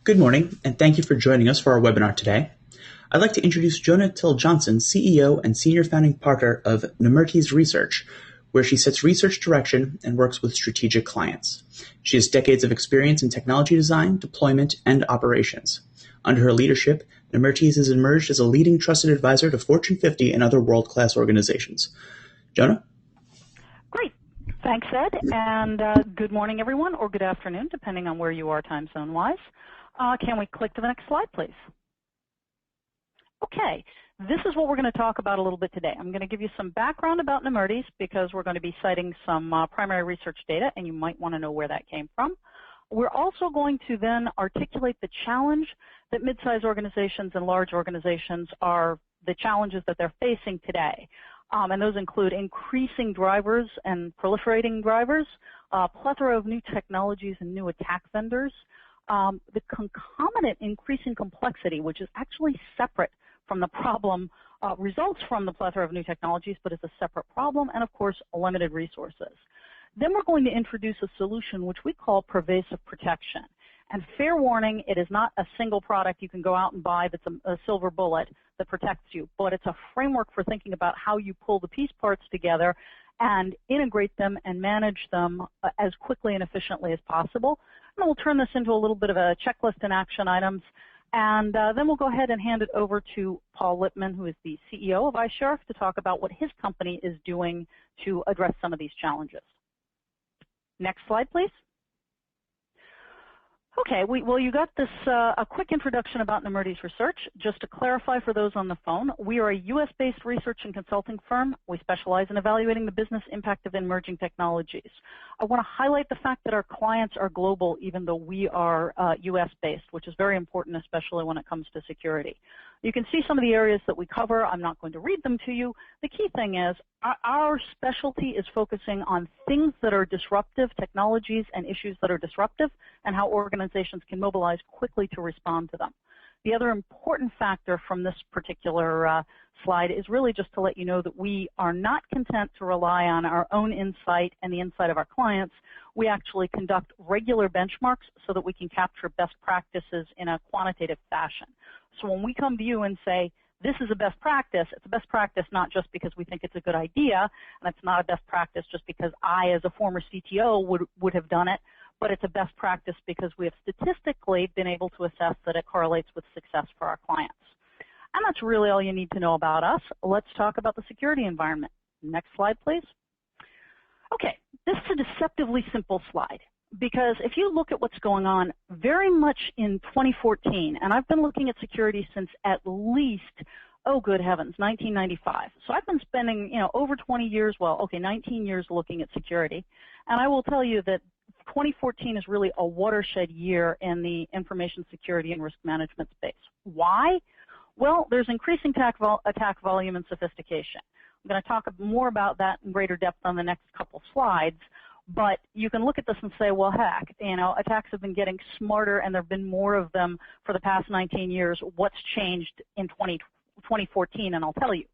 Good morning, and thank you for joining us for our webinar today. I'd like to introduce Jonah Till-Johnson, CEO and Senior Founding Partner of Nemertes Research, where she sets research direction and works with strategic clients. She has decades of experience in technology design, deployment, and operations. Under her leadership, Nemertes has emerged as a leading trusted advisor to Fortune 50 and other world-class organizations. Jonah? Great. Thanks, Ed, and good morning, everyone, or good afternoon, depending on where you are time zone-wise. Can we click to the next slide, please? Okay, this is what we're going to talk about a little bit today. I'm going to give you some background about Nemertes because we're going to be citing some primary research data, and you might want to know where that came from. We're also going to then articulate the challenge that mid-sized organizations and large organizations are, the challenges that they're facing today. And those include increasing drivers and proliferating drivers, plethora of new technologies and new attack vendors, the concomitant increasing complexity, which is actually separate from the problem, results from the plethora of new technologies, but is a separate problem, and of course, limited resources. Then we're going to introduce a solution which we call pervasive protection. And fair warning, it is not a single product you can go out and buy that's a silver bullet that protects you, but it's a framework for thinking about how you pull the piece parts together and integrate them and manage them as quickly and efficiently as possible. And we'll turn this into a little bit of a checklist and action items. And then we'll go ahead and hand it over to Paul Lippman, who is the CEO of iSheriff, to talk about what his company is doing to address some of these challenges. Next slide, please. Okay, well, you got this, a quick introduction about Nemertes Research. Just to clarify for those on the phone, we are a US-based research and consulting firm. We specialize in evaluating the business impact of emerging technologies. I want to highlight the fact that our clients are global, even though we are US-based, which is very important, especially when it comes to security. You can see some of the areas that we cover. I'm not going to read them to you. The key thing is our specialty is focusing on things that are disruptive, technologies and issues that are disruptive, and how organizations can mobilize quickly to respond to them. The other important factor from this particular slide is really just to let you know that we are not content to rely on our own insight and the insight of our clients. We actually conduct regular benchmarks so that we can capture best practices in a quantitative fashion. So when we come to you and say, this is a best practice, it's a best practice not just because we think it's a good idea, and it's not a best practice just because I, as a former CTO, would have done it, but it's a best practice because we have statistically been able to assess that it correlates with success for our clients. And that's really all you need to know about us. Let's talk about the security environment. Next slide, please. Okay, this is a deceptively simple slide, because if you look at what's going on very much in 2014, and I've been looking at security since at least, oh good heavens, 1995. So I've been spending, over 20 years, well, okay, 19 years looking at security. And I will tell you that 2014 is really a watershed year in the information security and risk management space. Why? Well, there's increasing attack volume and sophistication. I'm going to talk more about that in greater depth on the next couple slides. But you can look at this and say, well, heck, attacks have been getting smarter and there have been more of them for the past 19 years. What's changed in 2014? And I'll tell you.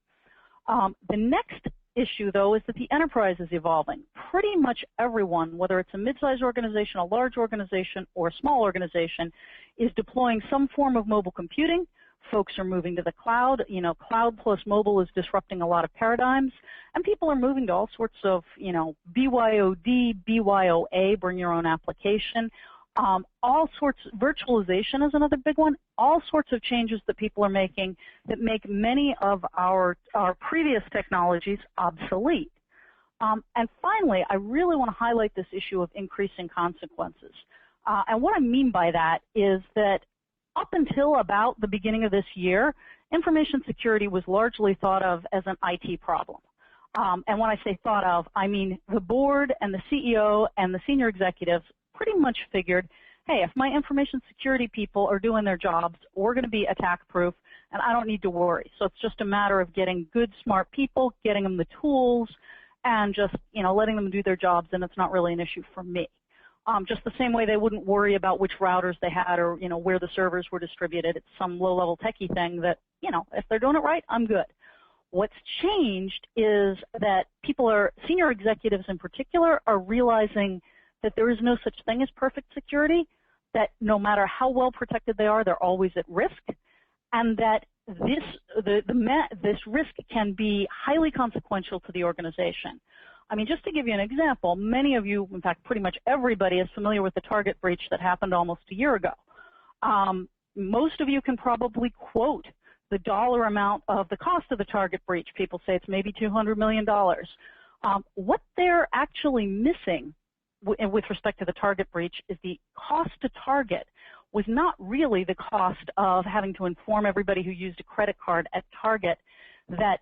The next issue, though, is that the enterprise is evolving. Pretty much everyone, whether it's a mid-sized organization, a large organization, or a small organization, is deploying some form of mobile computing. Folks are moving to the cloud. Cloud plus mobile is disrupting a lot of paradigms. And people are moving to all sorts of, BYOD, BYOA, bring your own application. All sorts, virtualization is another big one. All sorts of changes that people are making that make many of our previous technologies obsolete. And finally, I really want to highlight this issue of increasing consequences. And what I mean by that is that up until about the beginning of this year, information security was largely thought of as an IT problem. And when I say thought of, I mean the board and the CEO and the senior executives pretty much figured, hey, if my information security people are doing their jobs, we're going to be attack-proof, and I don't need to worry. So it's just a matter of getting good, smart people, getting them the tools, and just, letting them do their jobs, and it's not really an issue for me. Just the same way they wouldn't worry about which routers they had or, where the servers were distributed. It's some low-level techie thing that, if they're doing it right, I'm good. What's changed is that senior executives in particular, are realizing that there is no such thing as perfect security, that no matter how well protected they are, they're always at risk, and that this risk can be highly consequential to the organization. I mean, just to give you an example, many of you, in fact, pretty much everybody is familiar with the Target breach that happened almost a year ago. Most of you can probably quote the dollar amount of the cost of the Target breach. People say it's maybe $200 million. What they're actually missing with respect to the Target breach is the cost to Target was not really the cost of having to inform everybody who used a credit card at Target that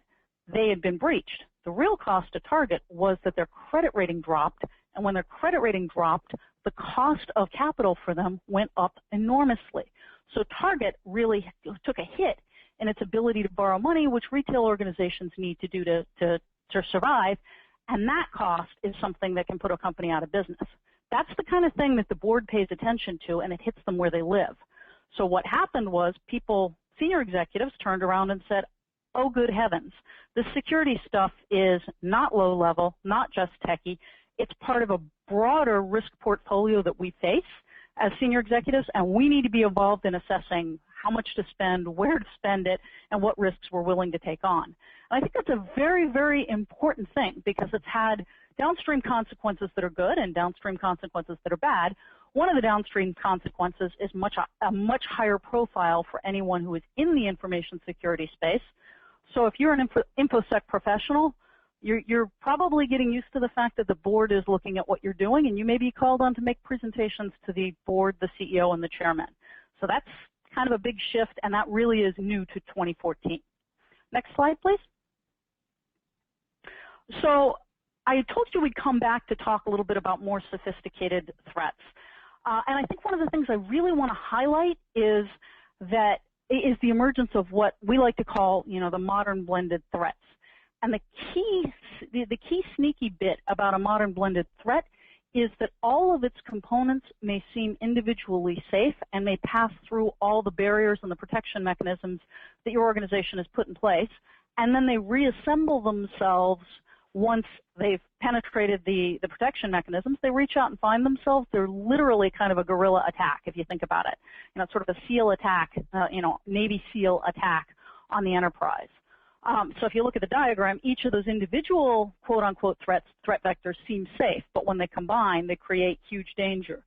they had been breached. The real cost to Target was that their credit rating dropped, and when their credit rating dropped, the cost of capital for them went up enormously. So Target really took a hit in its ability to borrow money, which retail organizations need to do to survive, and that cost is something that can put a company out of business. That's the kind of thing that the board pays attention to, and it hits them where they live. So what happened was senior executives turned around and said, oh, good heavens, the security stuff is not low level, not just techie. It's part of a broader risk portfolio that we face as senior executives, and we need to be involved in assessing how much to spend, where to spend it, and what risks we're willing to take on. And I think that's a very, very important thing because it's had downstream consequences that are good and downstream consequences that are bad. One of the downstream consequences is a much higher profile for anyone who is in the information security space. So if you're an InfoSec professional, you're probably getting used to the fact that the board is looking at what you're doing, and you may be called on to make presentations to the board, the CEO, and the chairman. So that's kind of a big shift, and that really is new to 2014. Next slide, please. So I told you we'd come back to talk a little bit about more sophisticated threats. And I think one of the things I really want to highlight is the emergence of what we like to call, the modern blended threats. And the key sneaky bit about a modern blended threat is that all of its components may seem individually safe and may pass through all the barriers and the protection mechanisms that your organization has put in place, and then they reassemble themselves once they've penetrated the protection mechanisms. They reach out and find themselves. They're literally kind of a guerrilla attack, if you think about it. It's sort of a SEAL attack, Navy SEAL attack on the enterprise. So if you look at the diagram, each of those individual quote-unquote threat vectors seem safe, but when they combine, they create huge danger.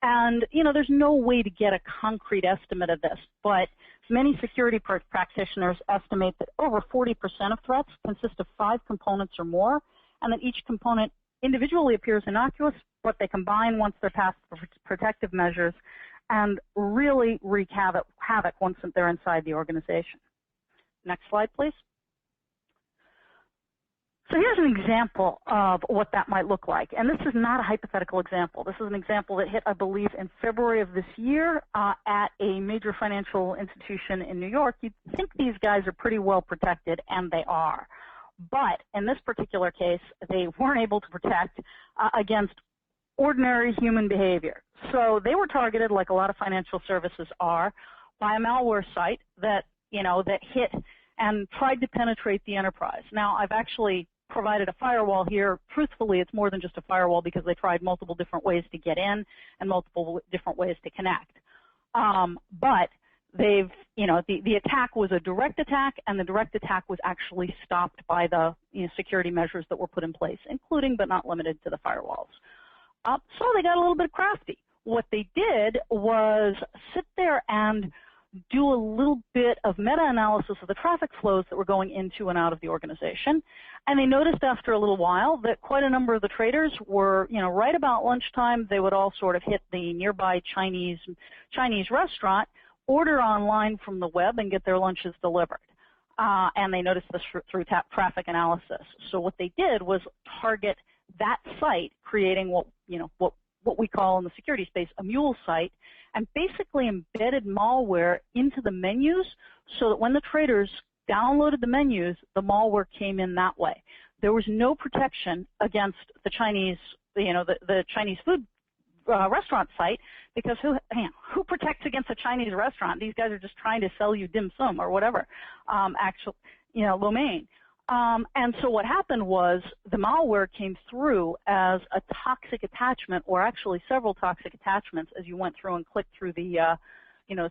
And, there's no way to get a concrete estimate of this, but many security practitioners estimate that over 40% of threats consist of 5 components or more, and that each component individually appears innocuous, but they combine once they're past protective measures and really wreak havoc once they're inside the organization. Next slide, please. So here's an example of what that might look like. And this is not a hypothetical example. This is an example that hit, I believe, in February of this year at a major financial institution in New York. You'd think these guys are pretty well protected, and they are. But in this particular case, they weren't able to protect against ordinary human behavior. So they were targeted, like a lot of financial services are, by a malware site that hit and tried to penetrate the enterprise. Now, I've actually provided a firewall here. Truthfully, it's more than just a firewall because they tried multiple different ways to get in and multiple different ways to connect. But the attack was a direct attack, and the direct attack was actually stopped by the security measures that were put in place, including but not limited to the firewalls. So they got a little bit crafty. What they did was sit there and do a little bit of meta-analysis of the traffic flows that were going into and out of the organization. And they noticed after a little while that quite a number of the traders were, right about lunchtime, they would all sort of hit the nearby Chinese restaurant, order online from the web, and get their lunches delivered. And they noticed this through traffic analysis. So what they did was target that site, creating what we call in the security space a mule site, and basically embedded malware into the menus so that when the traders downloaded the menus, the malware came in that way. There was no protection against the Chinese, the Chinese food restaurant site, because who protects against a Chinese restaurant? These guys are just trying to sell you dim sum or whatever, lo mein. And so what happened was the malware came through as a toxic attachment, or actually several toxic attachments, as you went through and clicked through the,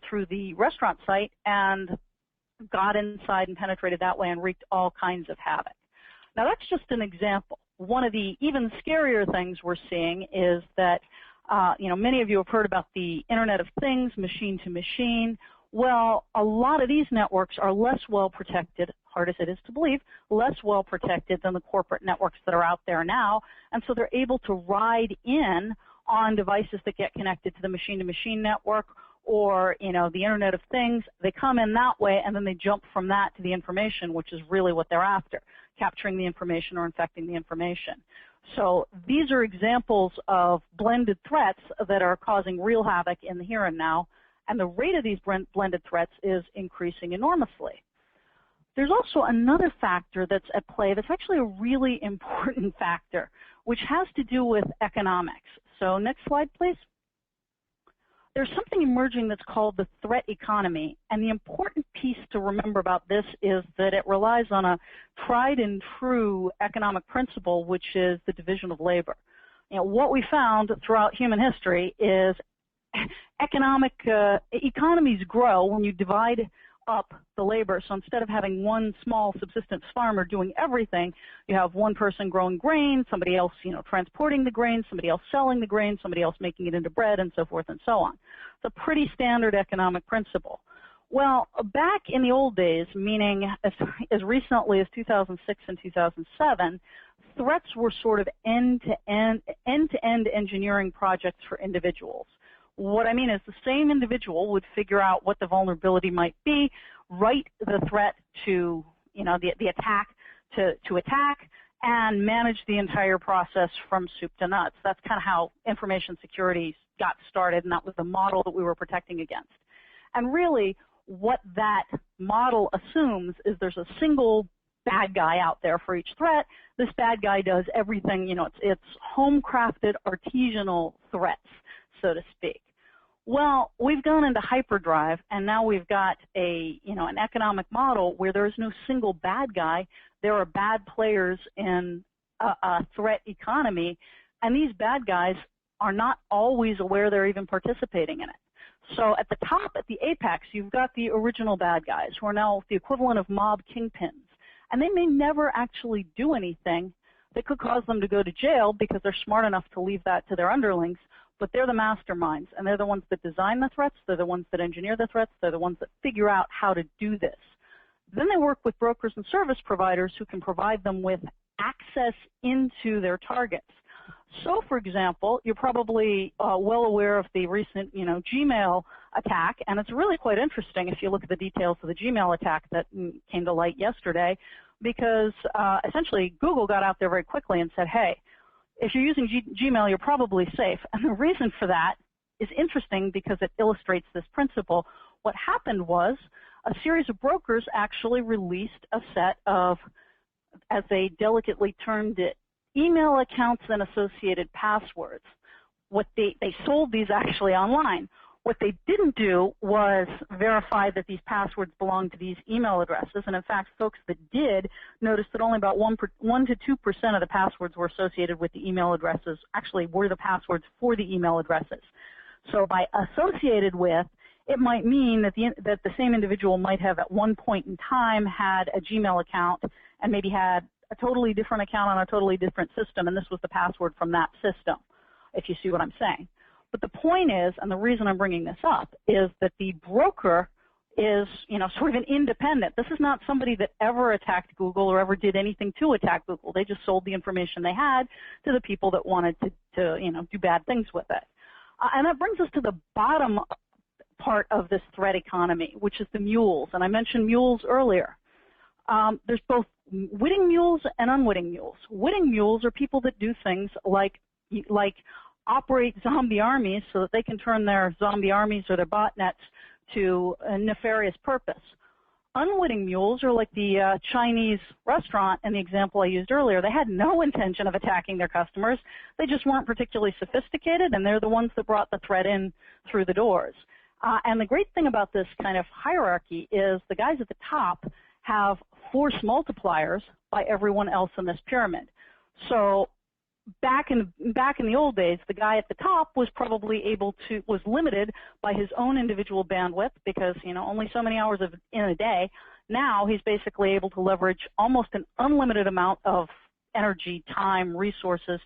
through the restaurant site, and got inside and penetrated that way and wreaked all kinds of havoc. Now that's just an example. One of the even scarier things we're seeing is that, many of you have heard about the Internet of Things, machine to machine. Well, a lot of these networks are less well protected, hard as it is to believe, less well protected than the corporate networks that are out there now, and so they're able to ride in on devices that get connected to the machine-to-machine network or, the Internet of Things. They come in that way, and then they jump from that to the information, which is really what they're after, capturing the information or infecting the information. So these are examples of blended threats that are causing real havoc in the here and now, and the rate of these blended threats is increasing enormously. There's also another factor that's at play that's actually a really important factor, which has to do with economics. So next slide, please. There's something emerging that's called the threat economy, and the important piece to remember about this is that it relies on a tried and true economic principle, which is the division of labor. What we found throughout human history is economies grow when you divide up the labor. So instead of having one small subsistence farmer doing everything, you have one person growing grain, somebody else, transporting the grain, somebody else selling the grain, somebody else making it into bread, and so forth and so on. It's a pretty standard economic principle. Well, back in the old days, meaning as recently as 2006 and 2007, threats were sort of end-to-end engineering projects for individuals. What I mean is the same individual would figure out what the vulnerability might be, write the threat to, the attack to attack, and manage the entire process from soup to nuts. That's kind of how information security got started, and that was the model that we were protecting against. And really, what that model assumes is there's a single bad guy out there for each threat. This bad guy does everything, it's home-crafted artisanal threats, so to speak. Well, we've gone into hyperdrive, and now we've got an economic model where there is no single bad guy. There are bad players in a threat economy, and these bad guys are not always aware they're even participating in it. So at the top, at the apex, you've got the original bad guys who are now the equivalent of mob kingpins, and they may never actually do anything that could cause them to go to jail because they're smart enough to leave that to their underlings. But they're the masterminds, and they're the ones that design the threats, they're the ones that engineer the threats, they're the ones that figure out how to do this. Then they work with brokers and service providers who can provide them with access into their targets. So, for example, you're probably well aware of the recent, Gmail attack, and it's really quite interesting if you look at the details of the Gmail attack that came to light yesterday, because essentially Google got out there very quickly and said, hey, if you're using Gmail, you're probably safe. And the reason for that is interesting because it illustrates this principle. What happened was a series of brokers actually released a set of, as they delicately termed it, email accounts and associated passwords. They sold these actually online. What they didn't do was verify that these passwords belonged to these email addresses. And in fact, folks that did noticed that only about 1 to 2% of the passwords were associated with the email addresses, actually were the passwords for the email addresses. So by associated with, it might mean that the same individual might have at one point in time had a Gmail account and maybe had a totally different account on a totally different system, and this was the password from that system, if you see what I'm saying. But the point is, and the reason I'm bringing this up, is that the broker is, sort of an independent. This is not somebody that ever attacked Google or ever did anything to attack Google. They just sold the information they had to the people that wanted to do bad things with it. And that brings us to the bottom part of this threat economy, which is the mules. And I mentioned mules earlier. There's both witting mules and unwitting mules. Witting mules are people that do things like operate zombie armies so that they can turn their zombie armies or their botnets to a nefarious purpose. Unwitting mules are like the Chinese restaurant in the example I used earlier. They had no intention of attacking their customers. They just weren't particularly sophisticated, and they're the ones that brought the threat in through the doors. And the great thing about this kind of hierarchy is the guys at the top have force multipliers by everyone else in this pyramid. So back in the old days, the guy at the top was was limited by his own individual bandwidth because, only so many hours in a day. Now he's basically able to leverage almost an unlimited amount of energy, time, resources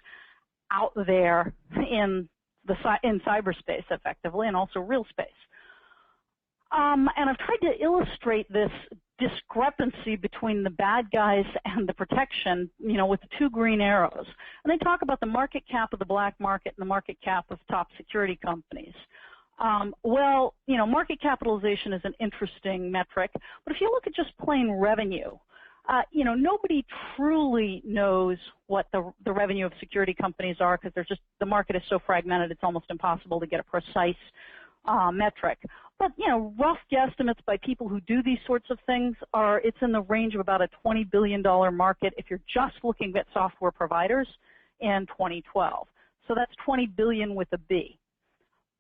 out there in cyberspace effectively, and also real space. And I've tried to illustrate this discrepancy between the bad guys and the protection, with the two green arrows. And they talk about the market cap of the black market and the market cap of top security companies. Well, market capitalization is an interesting metric, but if you look at just plain revenue, nobody truly knows what the revenue of security companies are because the market is so fragmented, it's almost impossible to get a precise metric. But, rough guesstimates by people who do these sorts of things it's in the range of about a $20 billion market if you're just looking at software providers in 2012. So that's 20 billion with a B.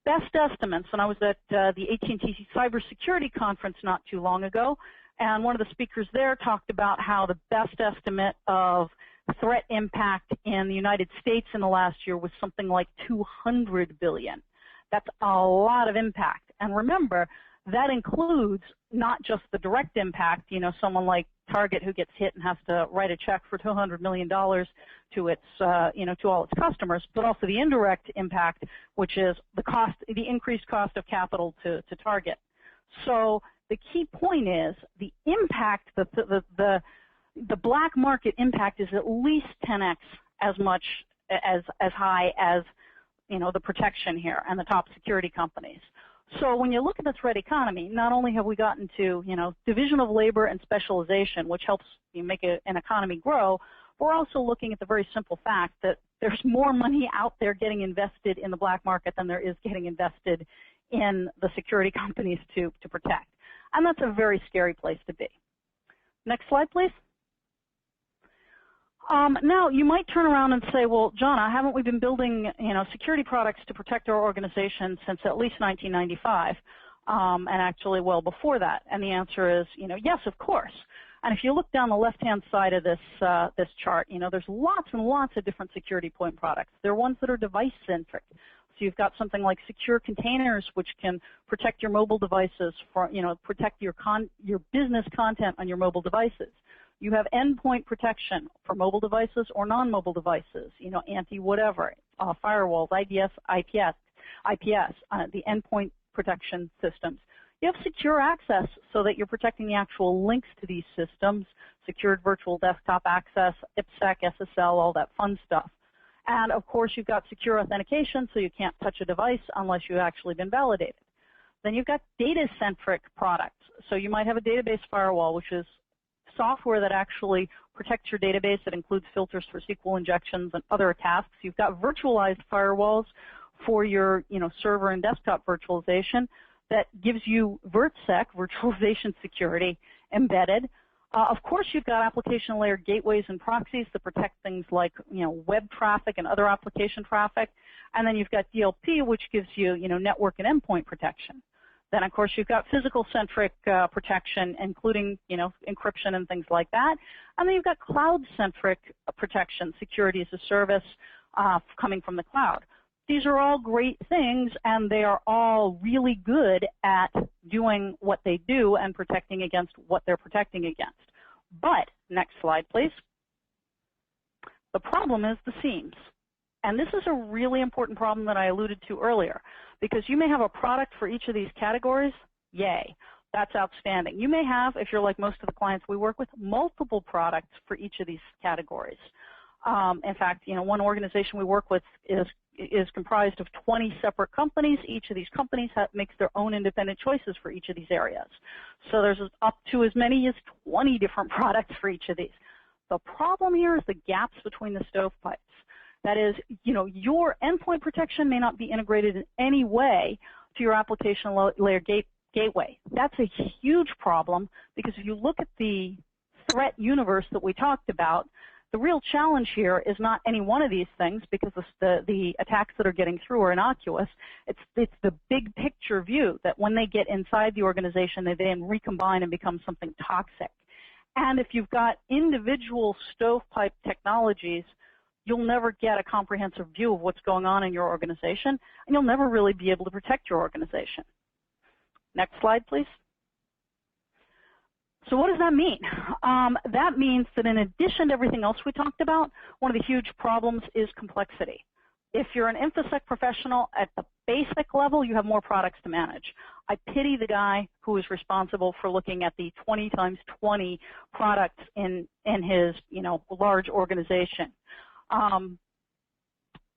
Best estimates, and I was at the AT&T Cybersecurity Conference not too long ago, and one of the speakers there talked about how the best estimate of threat impact in the United States in the last year was something like 200 billion. That's a lot of impact. And remember, that includes not just the direct impact, someone like Target who gets hit and has to write a check for $200 million to its, to all its customers, but also the indirect impact, which is the increased cost of capital to Target. So the key point is the impact, the black market impact is at least 10x as much as high as the protection here and the top security companies. So when you look at the threat economy, not only have we gotten to, division of labor and specialization, which helps make an economy grow, we're also looking at the very simple fact that there's more money out there getting invested in the black market than there is getting invested in the security companies to protect. And that's a very scary place to be. Next slide, please. Now, you might turn around and say, well, Jonna, haven't we been building, security products to protect our organization since at least 1995, and actually well before that? And the answer is, yes, of course. And if you look down the left-hand side of this chart, there's lots and lots of different security point products. There are ones that are device-centric. So you've got something like secure containers, which can protect your mobile devices, protect your business content on your mobile devices. You have endpoint protection for mobile devices or non-mobile devices, anti-whatever, firewalls, IDS, IPS, the endpoint protection systems. You have secure access so that you're protecting the actual links to these systems, secured virtual desktop access, IPsec, SSL, all that fun stuff. And, of course, you've got secure authentication, so you can't touch a device unless you've actually been validated. Then you've got data-centric products. So you might have a database firewall, which is software that actually protects your database. That includes filters for SQL injections and other tasks. You've got virtualized firewalls for your server and desktop virtualization that gives you VirtSec, virtualization security, embedded. Of course, you've got application layer gateways and proxies that protect things like web traffic and other application traffic. And then you've got DLP, which gives you network and endpoint protection. Then, of course, you've got physical-centric protection, including, encryption and things like that. And then you've got cloud-centric protection, security as a service coming from the cloud. These are all great things, and they are all really good at doing what they do and protecting against what they're protecting against. But, next slide, please. The problem is the seams. And this is a really important problem that I alluded to earlier, because you may have a product for each of these categories. Yay, that's outstanding. You may have, if you're like most of the clients we work with, multiple products for each of these categories. In fact, one organization we work with is comprised of 20 separate companies. Each of these companies makes their own independent choices for each of these areas. So there's up to as many as 20 different products for each of these. The problem here is the gaps between the stovepipes. That is, your endpoint protection may not be integrated in any way to your application layer gateway. That's a huge problem because if you look at the threat universe that we talked about, the real challenge here is not any one of these things because the attacks that are getting through are innocuous. It's the big picture view that when they get inside the organization, they then recombine and become something toxic. And if you've got individual stovepipe technologies, you'll never get a comprehensive view of what's going on in your organization, and you'll never really be able to protect your organization. Next slide, please. So what does that mean? That means that in addition to everything else we talked about, one of the huge problems is complexity. If you're an InfoSec professional at the basic level, you have more products to manage. I pity the guy who is responsible for looking at the 20 times 20 products in his large organization.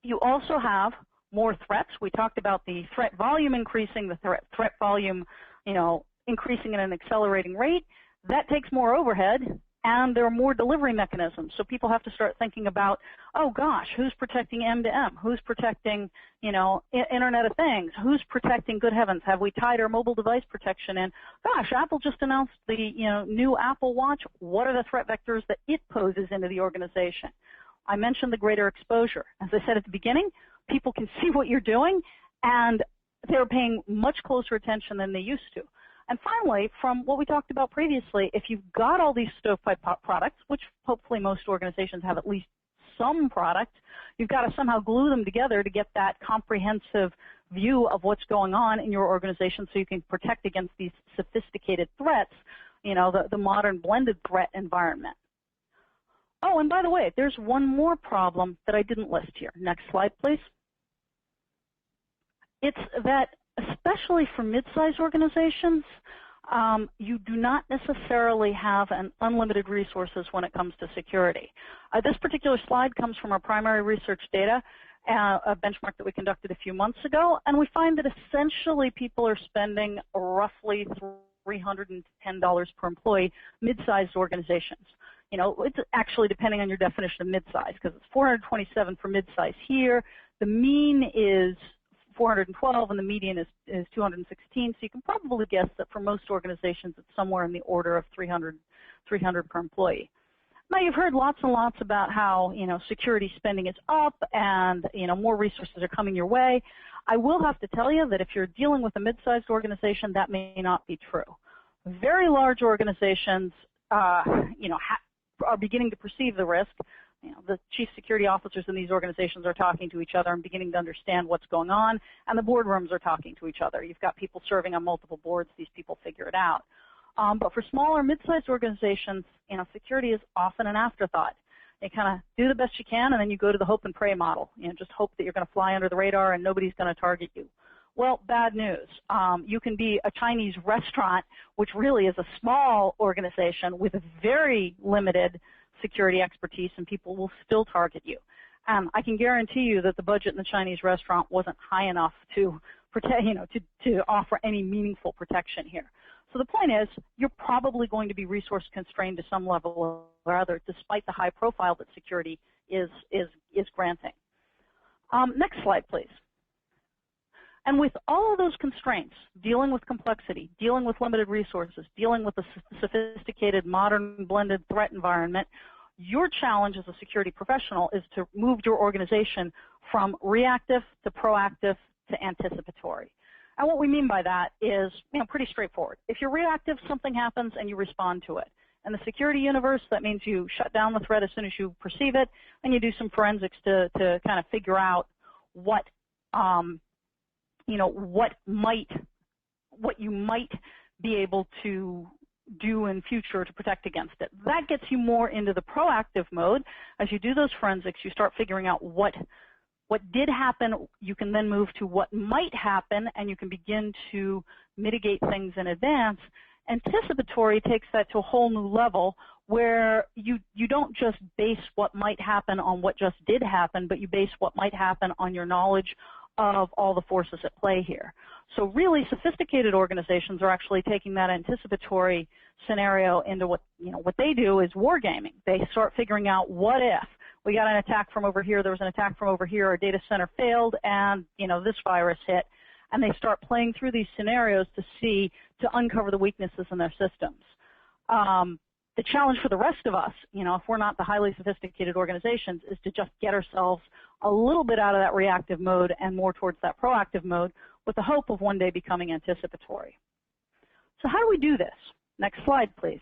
You also have more threats. We talked about the threat volume increasing, the threat volume increasing at an accelerating rate. That takes more overhead, and there are more delivery mechanisms. So people have to start thinking about, oh gosh, who's protecting M2M? Who's protecting, Internet of Things? Who's protecting, good heavens, have we tied our mobile device protection in? Gosh, Apple just announced the new Apple Watch. What are the threat vectors that it poses into the organization? I mentioned the greater exposure. As I said at the beginning, people can see what you're doing, and they're paying much closer attention than they used to. And finally, from what we talked about previously, if you've got all these stovepipe products, which hopefully most organizations have at least some product, you've got to somehow glue them together to get that comprehensive view of what's going on in your organization so you can protect against these sophisticated threats, the modern blended threat environment. Oh, and by the way, there's one more problem that I didn't list here. Next slide, please. It's that especially for mid-sized organizations, you do not necessarily have unlimited resources when it comes to security. This particular slide comes from our primary research data, a benchmark that we conducted a few months ago, and we find that essentially people are spending roughly $310 per employee, mid-sized organizations. It's actually depending on your definition of mid-size, because it's 427 for mid-size here. The mean is 412 and the median is 216, so you can probably guess that for most organizations it's somewhere in the order of 300 per employee. Now you've heard lots and lots about how security spending is up and more resources are coming your way. I will have to tell you that if you're dealing with a mid-sized organization, that may not be true. Very large organizations are beginning to perceive the risk. The chief security officers in these organizations are talking to each other and beginning to understand what's going on, and the boardrooms are talking to each other. You've got people serving on multiple boards. These people figure it out. But for smaller, mid-sized organizations, security is often an afterthought. You kind of do the best you can, and then you go to the hope and pray model. Just hope that you're going to fly under the radar and nobody's going to target you. Well, bad news. You can be a Chinese restaurant, which really is a small organization with a very limited security expertise, and people will still target you. I can guarantee you that the budget in the Chinese restaurant wasn't high enough to protect, to offer any meaningful protection here. So the point is, you're probably going to be resource constrained to some level or other, despite the high profile that security is granting. Next slide, please. And with all of those constraints, dealing with complexity, dealing with limited resources, dealing with a sophisticated, modern, blended threat environment, your challenge as a security professional is to move your organization from reactive to proactive to anticipatory. And what we mean by that is, pretty straightforward. If you're reactive, something happens and you respond to it. In the security universe, that means you shut down the threat as soon as you perceive it, and you do some forensics to kind of figure out what you might be able to do in future to protect against it. That gets you more into the proactive mode. As you do those forensics, you start figuring out what did happen. You can then move to what might happen, and you can begin to mitigate things in advance. Anticipatory takes that to a whole new level where you don't just base what might happen on what just did happen, but you base what might happen on your knowledge of all the forces at play here. So really sophisticated organizations are actually taking that anticipatory scenario into what they do is wargaming. They start figuring out, what if we got an attack from over here, there was an attack from over here, our data center failed, and this virus hit. And they start playing through these scenarios to uncover the weaknesses in their systems. The challenge for the rest of us, if we're not the highly sophisticated organizations, is to just get ourselves a little bit out of that reactive mode and more towards that proactive mode with the hope of one day becoming anticipatory. So how do we do this? Next slide, please.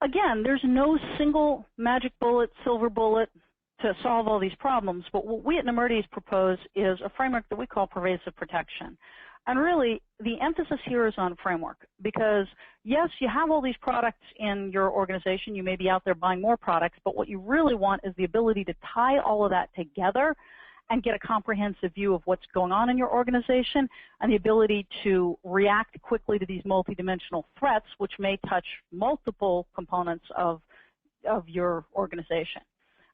Again, there's no single magic bullet, silver bullet to solve all these problems, but what we at Nemertes propose is a framework that we call pervasive protection. And really, the emphasis here is on framework because, yes, you have all these products in your organization. You may be out there buying more products, but what you really want is the ability to tie all of that together and get a comprehensive view of what's going on in your organization and the ability to react quickly to these multidimensional threats, which may touch multiple components of your organization.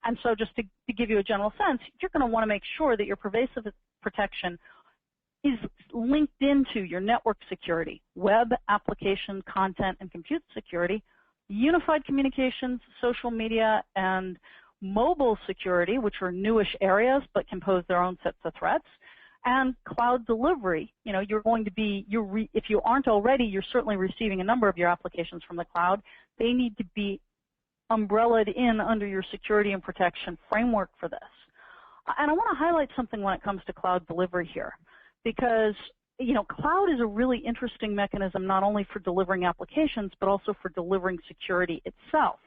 And so just to give you a general sense, you're going to want to make sure that your pervasive protection is linked into your network security, web, application, content, and compute security, unified communications, social media, and mobile security, which are newish areas but can pose their own sets of threats, and cloud delivery. You know, you're going to be, if you aren't already, you're certainly receiving a number of your applications from the cloud. They need to be umbrellaed in under your security and protection framework for this. And I want to highlight something when it comes to cloud delivery here, because you know, cloud is a really interesting mechanism not only for delivering applications, but also for delivering security itself.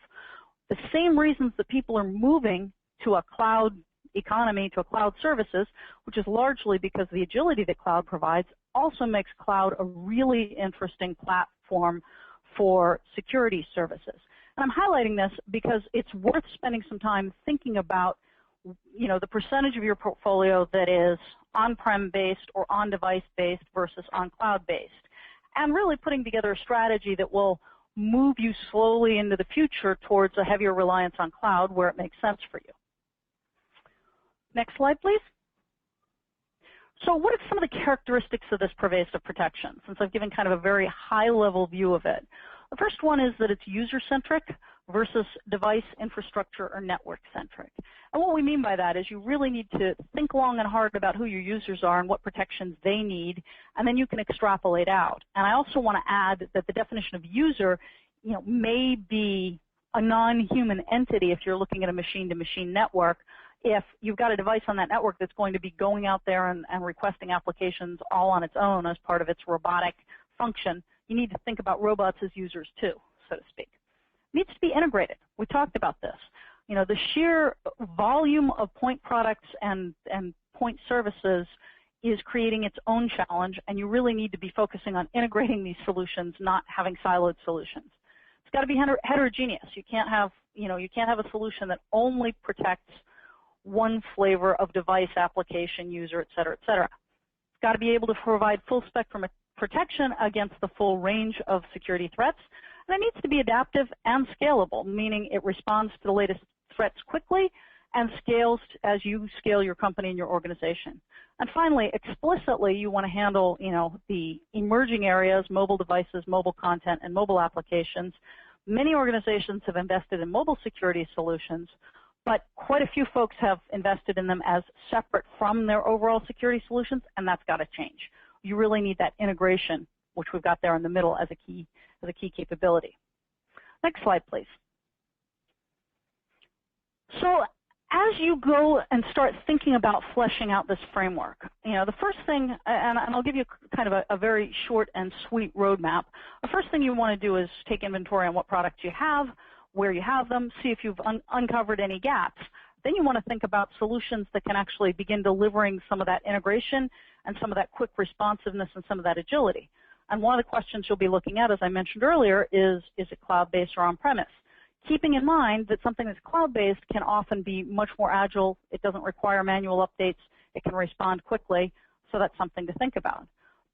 The same reasons that people are moving to a cloud economy, to a cloud services, which is largely because of the agility that cloud provides, also makes cloud a really interesting platform for security services. And I'm highlighting this because it's worth spending some time thinking about, you know, the percentage of your portfolio that is on-prem based or on-device based versus on-cloud based, and really putting together a strategy that will move you slowly into the future towards a heavier reliance on cloud where it makes sense for you. Next slide, please. So what are some of the characteristics of this pervasive protection, since I've given kind of a very high-level view of it? The first one is that it's user-centric versus device, infrastructure, or network-centric. And what we mean by that is you really need to think long and hard about who your users are and what protections they need, and then you can extrapolate out. And I also want to add that the definition of user, you know, may be a non-human entity if you're looking at a machine-to-machine network. If you've got a device on that network that's going to be going out there and requesting applications all on its own as part of its robotic function, you need to think about robots as users too, so to speak. It needs to be integrated. We talked about this. You know, the sheer volume of point products and point services is creating its own challenge, and you really need to be focusing on integrating these solutions, not having siloed solutions. It's got to be heterogeneous. You can't have, you know, you can't have a solution that only protects one flavor of device, application, user, et cetera, et cetera. It's got to be able to provide full spectrum protection against the full range of security threats, and it needs to be adaptive and scalable, meaning it responds to the latest threats quickly and scales as you scale your company and your organization. And finally, explicitly, you want to handle, you know, the emerging areas, mobile devices, mobile content, and mobile applications. Many organizations have invested in mobile security solutions, but quite a few folks have invested in them as separate from their overall security solutions, and that's got to change. You really need that integration, which we've got there in the middle as a key capability. Next slide, please. So as you go and start thinking about fleshing out this framework, you know, the first thing, and I'll give you kind of a very short and sweet roadmap. The first thing you want to do is take inventory on what products you have, where you have them, see if you've uncovered any gaps. Then you want to think about solutions that can actually begin delivering some of that integration and some of that quick responsiveness and some of that agility. And one of the questions you'll be looking at, as I mentioned earlier, is it cloud-based or on-premise? Keeping in mind that something that's cloud-based can often be much more agile. It doesn't require manual updates. It can respond quickly, so that's something to think about.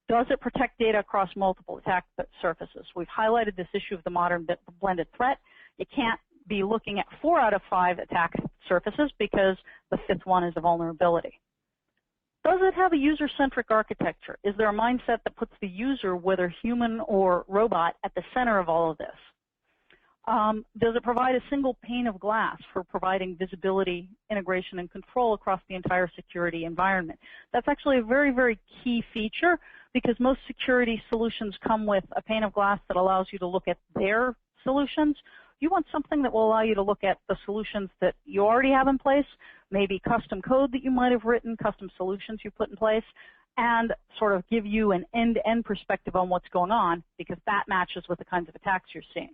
Does it protect data across multiple attack surfaces? We've highlighted this issue of the modern blended threat. You can't be looking at 4 out of 5 attack surfaces because the 5th one is a vulnerability. Does it have a user-centric architecture? Is there a mindset that puts the user, whether human or robot, at the center of all of this? Does it provide a single pane of glass for providing visibility, integration, and control across the entire security environment? That's actually a very, very key feature because most security solutions come with a pane of glass that allows you to look at their solutions. You want something that will allow you to look at the solutions that you already have in place, maybe custom code that you might have written, custom solutions you put in place, and sort of give you an end-to-end perspective on what's going on because that matches with the kinds of attacks you're seeing.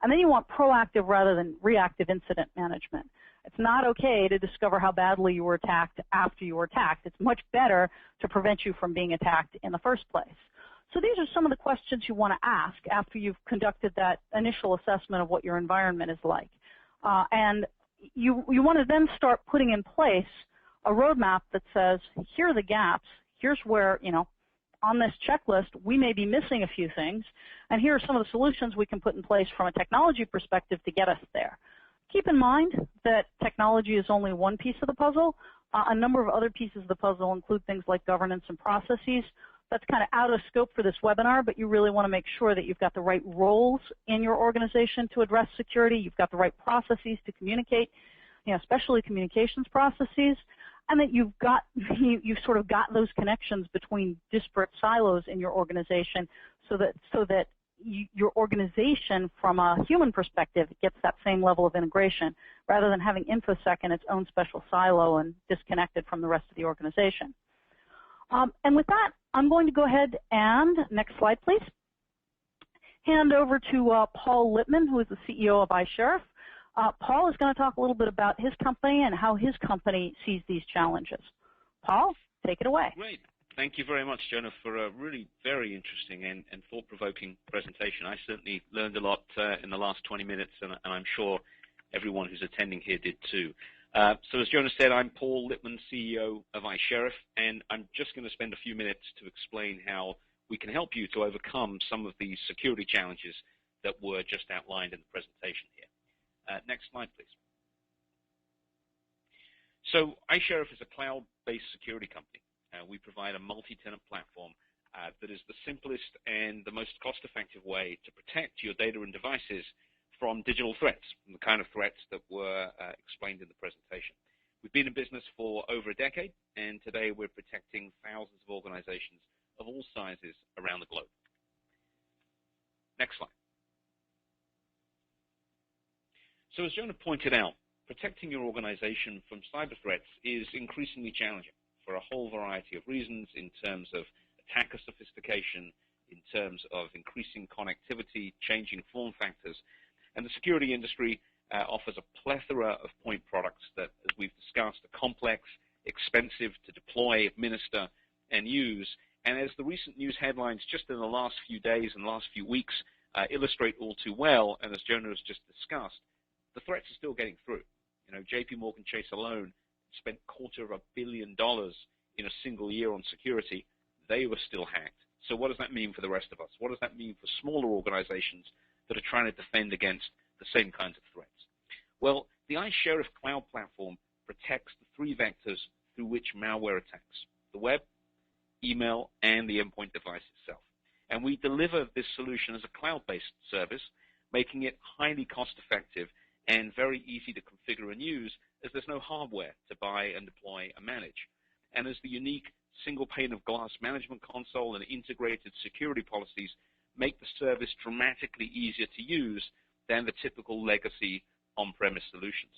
And then you want proactive rather than reactive incident management. It's not okay to discover how badly you were attacked after you were attacked. It's much better to prevent you from being attacked in the first place. So these are some of the questions you want to ask after you've conducted that initial assessment of what your environment is like. And you want to then start putting in place a roadmap that says, here are the gaps, here's where, on this checklist, we may be missing a few things, and here are some of the solutions we can put in place from a technology perspective to get us there. Keep in mind that technology is only one piece of the puzzle. A number of other pieces of the puzzle include things like governance and processes. That's kind of out of scope for this webinar, but you really want to make sure that you've got the right roles in your organization to address security, you've got the right processes to communicate, especially communications processes, and that you've sort of got those connections between disparate silos in your organization so that your organization, from a human perspective, gets that same level of integration rather than having InfoSec in its own special silo and disconnected from the rest of the organization. And with that, I'm going to go ahead and, next slide please, hand over to Paul Lippman, who is the CEO of iSheriff. Paul is going to talk a little bit about his company and how his company sees these challenges. Paul, take it away. Great. Thank you very much, Jonah, for a really very interesting and thought-provoking presentation. I certainly learned a lot in the last 20 minutes, and I'm sure everyone who's attending here did too. So as Jonah said, I'm Paul Lippman, CEO of iSheriff, and I'm just going to spend a few minutes to explain how we can help you to overcome some of the security challenges that were just outlined in the presentation here. Next slide, please. So iSheriff is a cloud-based security company. We provide a multi-tenant platform that is the simplest and the most cost-effective way to protect your data and devices from digital threats, the kind of threats that were explained in the presentation. We've been in business for over a decade, and today we're protecting thousands of organizations of all sizes around the globe. Next slide. So as Jonah pointed out, protecting your organization from cyber threats is increasingly challenging for a whole variety of reasons in terms of attacker sophistication, in terms of increasing connectivity, changing form factors. And the security industry offers a plethora of point products that, as we've discussed, are complex, expensive to deploy, administer, and use. And as the recent news headlines just in the last few days and last few weeks illustrate all too well, and as Jonah has just discussed, the threats are still getting through. JP Morgan Chase alone spent $250 million in a single year on security. They were still hacked. So what does that mean for the rest of us? What does that mean for smaller organizations that are trying to defend against the same kinds of threats? Well, the iSheriff Cloud Platform protects the three vectors through which malware attacks: the web, email, and the endpoint device itself. And we deliver this solution as a cloud-based service, making it highly cost-effective and very easy to configure and use, as there's no hardware to buy and deploy and manage. And as the unique single pane of glass management console and integrated security policies make the service dramatically easier to use than the typical legacy on-premise solutions.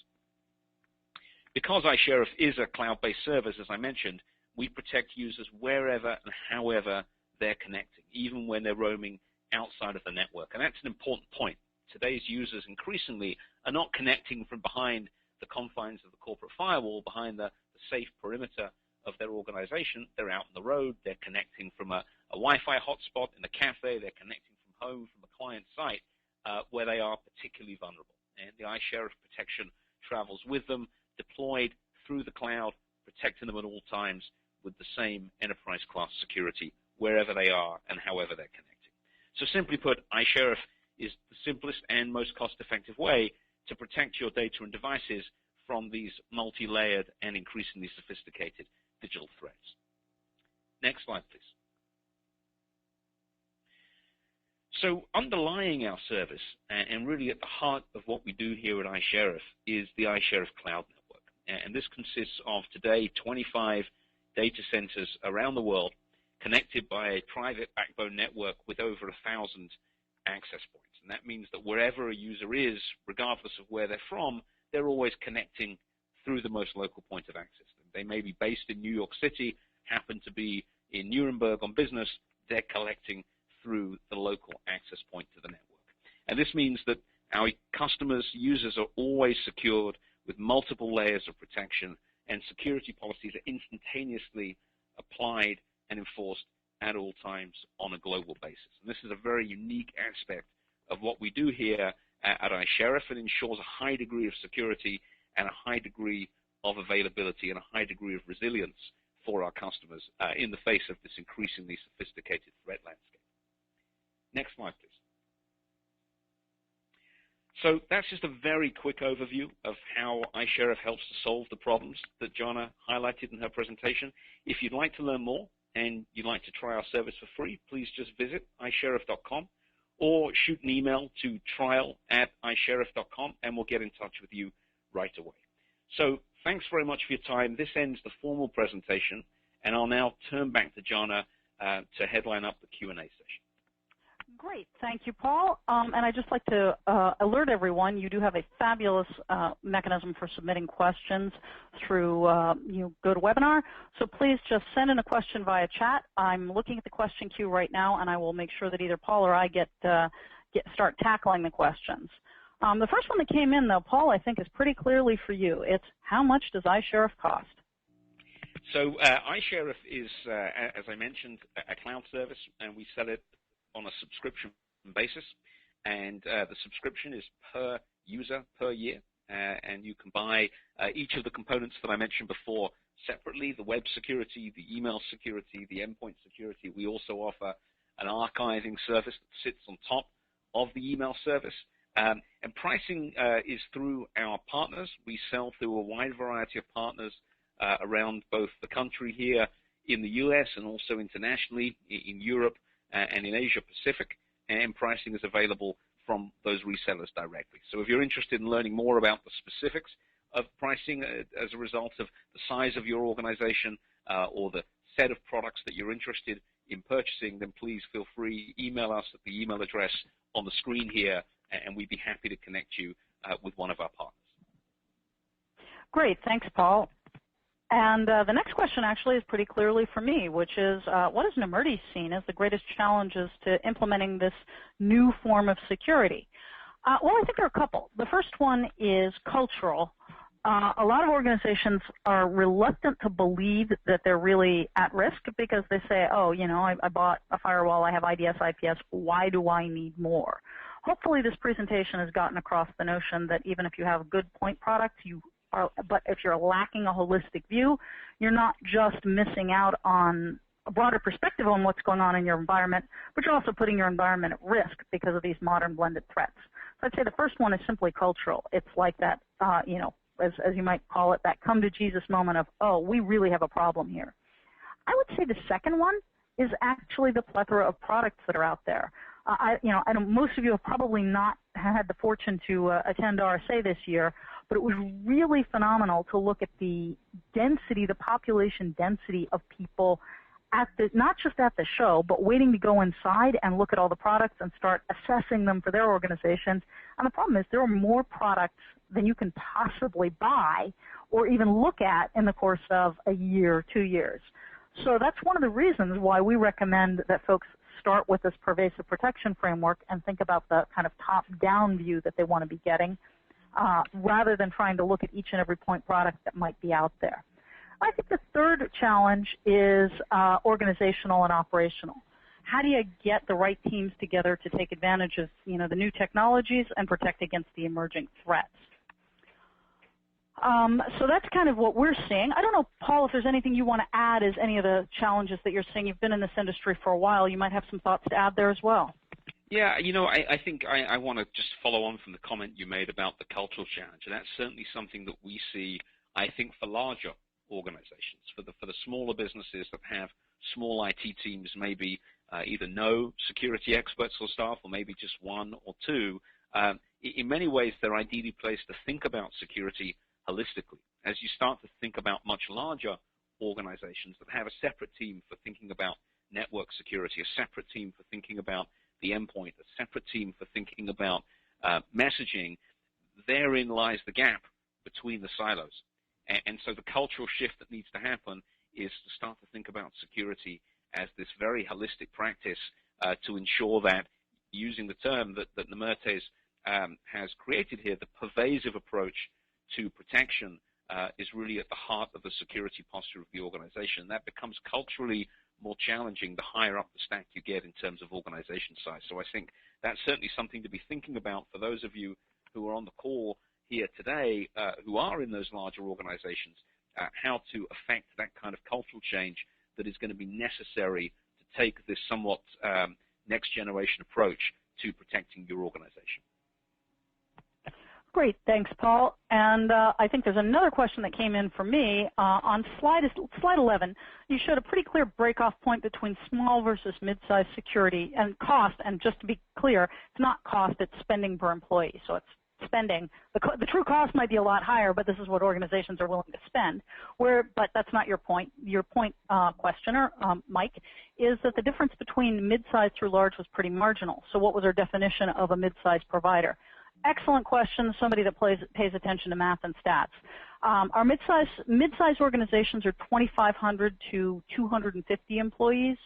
Because iSheriff is a cloud-based service, as I mentioned, we protect users wherever and however they're connecting, even when they're roaming outside of the network. And that's an important point. Today's users increasingly are not connecting from behind the confines of the corporate firewall, behind the safe perimeter of their organization. They're out on the road. They're connecting from a Wi-Fi hotspot in a cafe. They're connecting from home, from a client site, where they are particularly vulnerable. And the iSheriff protection travels with them, deployed through the cloud, protecting them at all times with the same enterprise-class security wherever they are and however they're connecting. So simply put, iSheriff is the simplest and most cost-effective way to protect your data and devices from these multi-layered and increasingly sophisticated digital threats. Next slide, please. So underlying our service, and really at the heart of what we do here at iSheriff, is the iSheriff Cloud Network. And this consists of today 25 data centers around the world connected by a private backbone network with over 1,000 access points. And that means that wherever a user is, regardless of where they're from, they're always connecting through the most local point of access. They may be based in New York City, happen to be in Nuremberg on business, they're collecting through the local access point to the network. And this means that Our customers, users are always secured with multiple layers of protection, and security policies are instantaneously applied and enforced at all times on a global basis. And this is a very unique aspect of what we do here at iSheriff. It ensures a high degree of security and a high degree of availability and a high degree of resilience for our customers in the face of this increasingly sophisticated threat landscape. Next slide, please. So that's just a very quick overview of how iSheriff helps to solve the problems that Jonna highlighted in her presentation. If you'd like to learn more and you'd like to try our service for free, please just visit iSheriff.com or shoot an email to trial@iSheriff.com and we'll get in touch with you right away. So thanks very much for your time. This ends the formal presentation, and I'll now turn back to Jonna to headline up the Q&A session. Great. Thank you, Paul. And I'd just like to alert everyone, you do have a fabulous mechanism for submitting questions through GoToWebinar. So please just send in a question via chat. I'm looking at the question queue right now, and I will make sure that either Paul or I start tackling the questions. The first one that came in, though, Paul, I think is pretty clearly for you. It's how much does iSheriff cost? So iSheriff is, as I mentioned, a cloud service, and we sell it on a subscription basis, and the subscription is per user per year, and you can buy each of the components that I mentioned before separately, the web security, the email security, the endpoint security. We also offer an archiving service that sits on top of the email service, and pricing is through our partners. We sell through a wide variety of partners around both the country here in the US and also internationally in Europe and in Asia Pacific, and pricing is available from those resellers directly. So if you're interested in learning more about the specifics of pricing as a result of the size of your organization or the set of products that you're interested in purchasing, then please feel free, email us at the email address on the screen here, and we'd be happy to connect you with one of our partners. Great. Thanks, Paul. And the next question actually is pretty clearly for me, which is what has Nemertes seen as the greatest challenges to implementing this new form of security? Well, I think there are a couple. The first one is cultural. A lot of organizations are reluctant to believe that they're really at risk because they say, oh, you know, I bought a firewall, I have IDS, IPS, why do I need more? Hopefully this presentation has gotten across the notion that even if you have good point products, but if you're lacking a holistic view, you're not just missing out on a broader perspective on what's going on in your environment, but you're also putting your environment at risk because of these modern blended threats. So I'd say the first one is simply cultural. It's like that, you know, as you might call it, that come to Jesus moment of, oh, we really have a problem here. I would say the second one is actually the plethora of products that are out there. I know most of you have probably not had the fortune to attend RSA this year, but it was really phenomenal to look at the density, the population density of people at not just at the show, but waiting to go inside and look at all the products and start assessing them for their organizations. And the problem is there are more products than you can possibly buy or even look at in the course of a year, 2 years. So that's one of the reasons why we recommend that folks start with this pervasive protection framework and think about the kind of top-down view that they want to be getting rather than trying to look at each and every point product that might be out there. I think the third challenge is organizational and operational. How do you get the right teams together to take advantage of, you know, the new technologies and protect against the emerging threats? So that's kind of what we're seeing. I don't know, Paul, if there's anything you want to add as any of the challenges that you're seeing. You've been in this industry for a while. You might have some thoughts to add there as well. Yeah, you know, I think I want to just follow on from the comment you made about the cultural challenge, and that's certainly something that we see, I think, for larger organizations, for the smaller businesses that have small IT teams, maybe either no security experts or staff, or maybe just one or two. In many ways, they're ideally placed to think about security holistically. As you start to think about much larger organizations that have a separate team for thinking about network security, a separate team for thinking about the endpoint, a separate team for thinking about messaging, therein lies the gap between the silos. And so the cultural shift that needs to happen is to start to think about security as this very holistic practice to ensure that, using the term that Nemertes has created here, the pervasive approach to protection, is really at the heart of the security posture of the organization. And that becomes culturally more challenging the higher up the stack you get in terms of organization size. So I think that's certainly something to be thinking about for those of you who are on the call here today, who are in those larger organizations, how to affect that kind of cultural change that is going to be necessary to take this somewhat next generation approach to protecting your organization. Great, thanks, Paul. And I think there's another question that came in for me. On slide 11, you showed a pretty clear break-off point between small versus mid-sized security and cost. And just to be clear, it's not cost, it's spending per employee. So it's spending. The true cost might be a lot higher, but this is what organizations are willing to spend. But that's not your point. Your point, questioner, Mike, is that the difference between mid-sized through large was pretty marginal. So what was our definition of a mid-sized provider? Excellent question, somebody that pays attention to math and stats. Our mid-size organizations are 2,500 to 250 employees,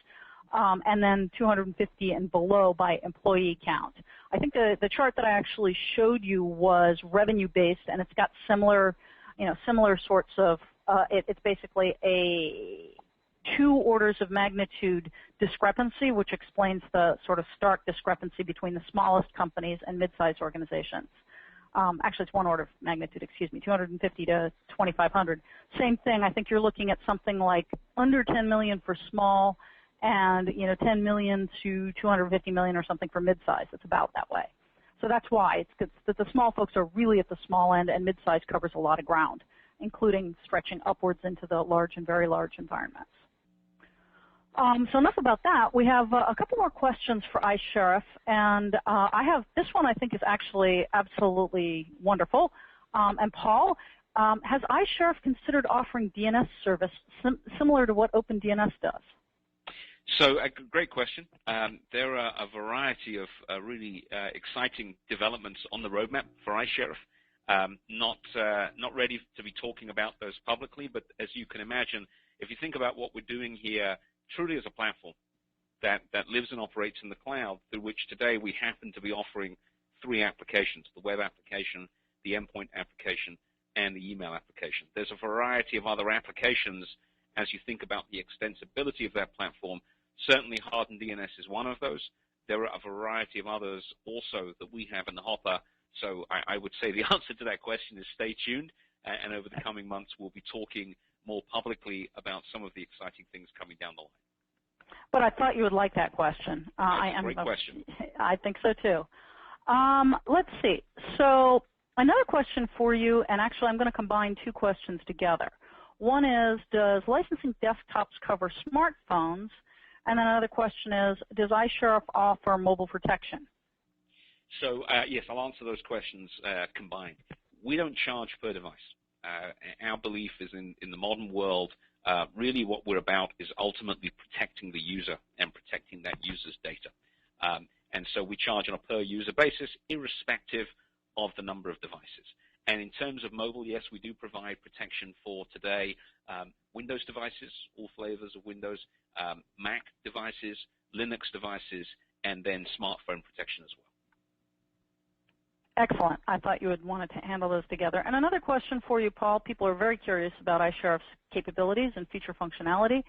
and then 250 and below by employee count. I think the chart that I actually showed you was revenue-based, and it's got similar sorts of, it's basically a 2 orders of magnitude discrepancy, which explains the sort of stark discrepancy between the smallest companies and mid-sized organizations. Actually, it's 1 order of magnitude, 250 to 2,500. Same thing, I think you're looking at something like under 10 million for small and 10 million to 250 million or something for mid-size. It's about that way. So that's why it's that the small folks are really at the small end, and mid-size covers a lot of ground, including stretching upwards into the large and very large environments. So enough about that. We have a couple more questions for iSheriff, and I have this one. I think is actually absolutely wonderful. And Paul, has iSheriff considered offering DNS service similar to what OpenDNS does? So a great question. There are a variety of really exciting developments on the roadmap for iSheriff. Not ready to be talking about those publicly, but as you can imagine, if you think about what we're doing here truly as a platform that lives and operates in the cloud, through which today we happen to be offering 3 applications: the web application, the endpoint application, and the email application. There's a variety of other applications as you think about the extensibility of that platform. Certainly hardened DNS is one of those. There are a variety of others also that we have in the hopper. So I would say the answer to that question is stay tuned, and over the coming months we'll be talking more publicly about some of the exciting things coming down the line. But I thought you would like that question. That's a great question. I think so too. Let's see. So another question for you, and actually I'm going to combine 2 questions together. One is, does licensing desktops cover smartphones? And then another question is, does iSheriff offer mobile protection? So yes, I'll answer those questions combined. We don't charge per device. Our belief is in the modern world, really what we're about is ultimately protecting the user and protecting that user's data. And so we charge on a per user basis, irrespective of the number of devices. And in terms of mobile, yes, we do provide protection for today Windows devices, all flavors of Windows, Mac devices, Linux devices, and then smartphone protection as well. Excellent. I thought you would want to handle those together. And another question for you, Paul. People are very curious about iSheriff's capabilities and feature functionality.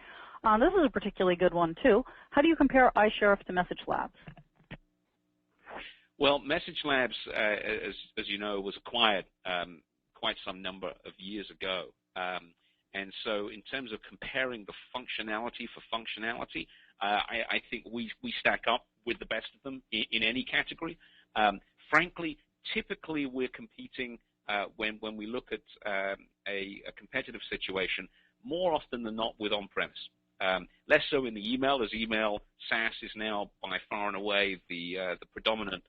This is a particularly good one, too. How do you compare iSheriff to Message Labs? Well, Message Labs, as you know, was acquired quite some number of years ago. And so in terms of comparing the functionality for functionality, I think we stack up with the best of them in any category. Frankly, typically we're competing when we look at a competitive situation, more often than not with on-premise. Less so in the email, as email SaaS is now by far and away the predominant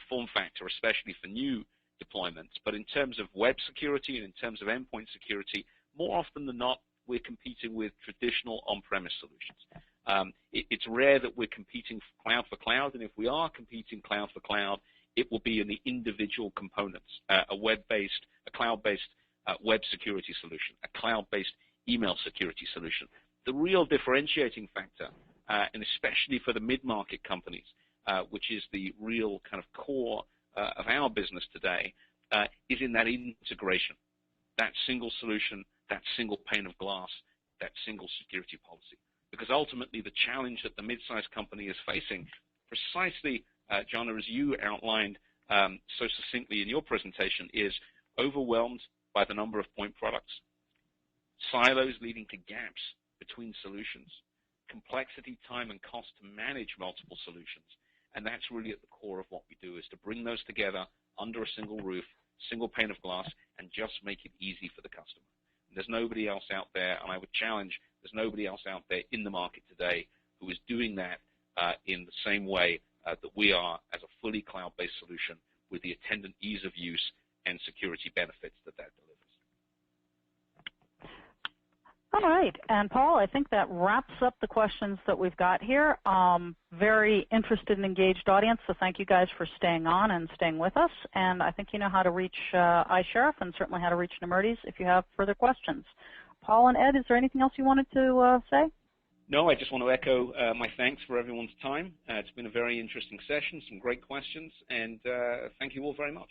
form factor, especially for new deployments. But in terms of web security and in terms of endpoint security, more often than not, we're competing with traditional on-premise solutions. It's rare that we're competing cloud for cloud, and if we are competing cloud for cloud, it will be in the individual components, a web-based, a cloud-based web security solution, a cloud-based email security solution. The real differentiating factor, and especially for the mid-market companies, which is the real kind of core of our business today is in that integration, that single solution, that single pane of glass, that single security policy. Because ultimately the challenge that the mid-sized company is facing, precisely, Jonna, as you outlined so succinctly in your presentation, is overwhelmed by the number of point products, silos leading to gaps between solutions, complexity, time, and cost to manage multiple solutions. And that's really at the core of what we do, is to bring those together under a single roof, single pane of glass, and just make it easy for the customer. And there's nobody else out there, and I would challenge, there's nobody else out there in the market today who is doing that in the same way that we are, as a fully cloud-based solution with the attendant ease of use and security benefits that delivers. All right, and Paul, I think that wraps up the questions that we've got here. Very interested and engaged audience, so thank you guys for staying on and staying with us. And I think you know how to reach iSheriff and certainly how to reach Nemertes if you have further questions. Paul and Ed, is there anything else you wanted to say? No, I just want to echo my thanks for everyone's time. It's been a very interesting session, some great questions, and thank you all very much.